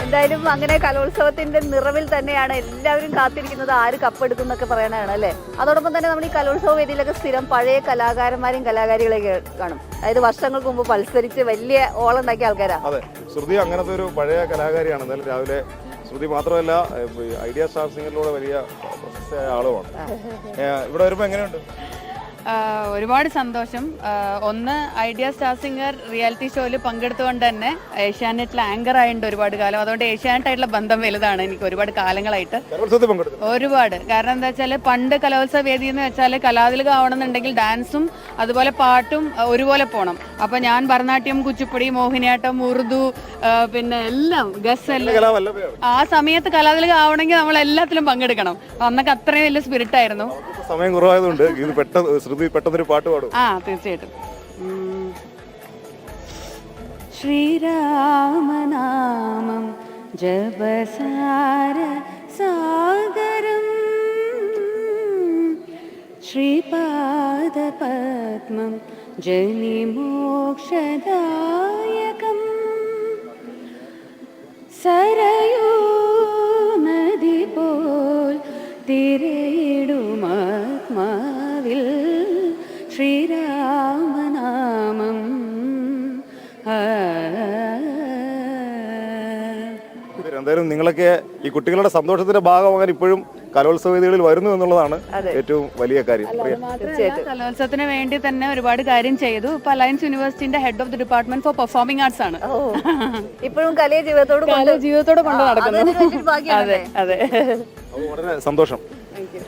എന്തായാലും അങ്ങനെ കലോത്സവത്തിന്റെ നിറവിൽ തന്നെയാണ് എല്ലാവരും കാത്തിരിക്കുന്നത് ആര് കപ്പെടുക്കും എന്നൊക്കെ പറയാനാണ് അല്ലേ. അതോടൊപ്പം തന്നെ നമ്മൾ ഈ കലോത്സവ വേദിയിലൊക്കെ സ്ഥിരം പഴയ കലാകാരന്മാരെയും കലാകാരികളെയൊക്കെ കാണും. അതായത് വർഷങ്ങൾക്ക് മുമ്പ് മത്സരിച്ച് വലിയ ഓളുണ്ടാക്കിയ ആൾക്കാരാ. അതെ, ശ്രുതി അങ്ങനത്തെ ഒരു പഴയ കലാകാരിയാണ്. എന്തായാലും രാവിലെ ശ്രുതി മാത്രമല്ല ഐഡിയ സ്റ്റാർ സിംഗറിലൂടെ വലിയ പ്രശസ്തയായ ആളുമാണ്. ഇവിടെ വരുമ്പോൾ എങ്ങനെയുണ്ട്? ഒരുപാട് സന്തോഷം. ഒന്ന്, ഐഡിയ സ്റ്റാർ സിംഗർ റിയാലിറ്റി ഷോയിൽ പങ്കെടുത്തുകൊണ്ട് തന്നെ ഏഷ്യാനെറ്റിൽ ആങ്കർ ആയിട്ടുണ്ട് ഒരുപാട് കാലം. അതുകൊണ്ട് ഏഷ്യാനെറ്റായിട്ടുള്ള ബന്ധം വലുതാണ് എനിക്ക് ഒരുപാട് കാലങ്ങളായിട്ട്. ഒരുപാട്. കാരണം എന്താ വെച്ചാൽ പണ്ട് കലോത്സവ വേദി എന്ന് വെച്ചാൽ കലാതിലകം ആവണമെന്നുണ്ടെങ്കിൽ ഡാൻസും അതുപോലെ പാട്ടും ഒരുപോലെ പോകണം. അപ്പൊ ഞാൻ ഭരതനാട്യം, കുച്ചിപ്പുടി, മോഹിനിയാട്ടം, ഉറുദു, പിന്നെ എല്ലാം ഗസെല്ലാം ആ സമയത്ത് കലാതിലകം ആവണമെങ്കിൽ നമ്മൾ എല്ലാത്തിലും പങ്കെടുക്കണം. അന്നൊക്കെ അത്രയും വലിയ സ്പിരിറ്റ് ആയിരുന്നു. സമയം കുറവായതുകൊണ്ട് ഇത് പെട്ടെന്നൊരു പാട്ട് പാടും. തീർച്ചയായിട്ടും. ശ്രീരാമനാമം ജപസാര സാഗരം ശ്രീപാദപത്മം ജനിമോക്ഷദായകം സരയൂ നദി പോൽ തിരയിടുമാത്മാവിൽ ശ്രീരാമനാമം. എന്തായാലും നിങ്ങളൊക്കെ ഈ കുട്ടികളുടെ സന്തോഷത്തിന്റെ ഭാഗമാകാൻ ഇപ്പോഴും കലോത്സവ വേദികളിൽ വരുന്നു എന്നുള്ളതാണ് ഏറ്റവും വലിയ കാര്യം. കലോത്സവത്തിന് വേണ്ടി തന്നെ ഒരുപാട് കാര്യം ചെയ്തു. ഇപ്പൊ അലയൻസ് യൂണിവേഴ്സിറ്റിന്റെ head of the department for performing arts ആണ്. ഇപ്പോഴും കലയെ ജീവിതത്തോട് കൊണ്ട് നടക്കുന്നത്. അതെ അതെ, വളരെ സന്തോഷം. Thank you.